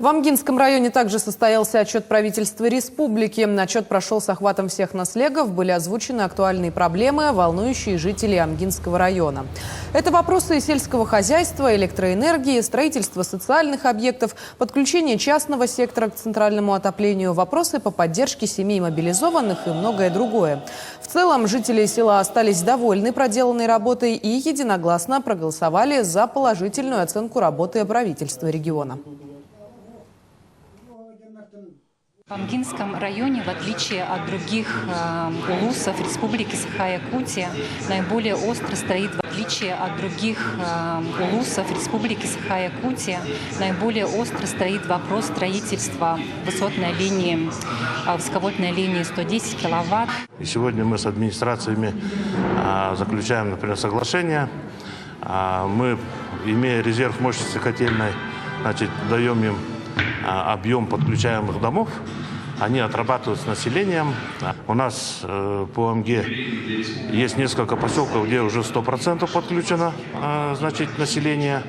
В Амгинском районе также состоялся отчет правительства республики. Отчет прошел с охватом всех наслегов. Были озвучены актуальные проблемы, волнующие жителей Амгинского района. Это вопросы сельского хозяйства, электроэнергии, строительства социальных объектов, подключение частного сектора к центральному отоплению, вопросы по поддержке семей мобилизованных и многое другое. В целом, жители села остались довольны проделанной работой и единогласно проголосовали за положительную оценку работы правительства региона. В Амгинском районе, в отличие от других улусов Республики Саха-Якутия, наиболее остро стоит, вопрос строительства высотной линии, высоковольтной линии 110 киловатт. И сегодня мы с администрациями заключаем, например, соглашение. Мы, имея резерв мощности котельной, даем им объем подключаемых домов. Они отрабатывают с населением. У нас по Амге есть несколько поселков, где уже 100% подключено население.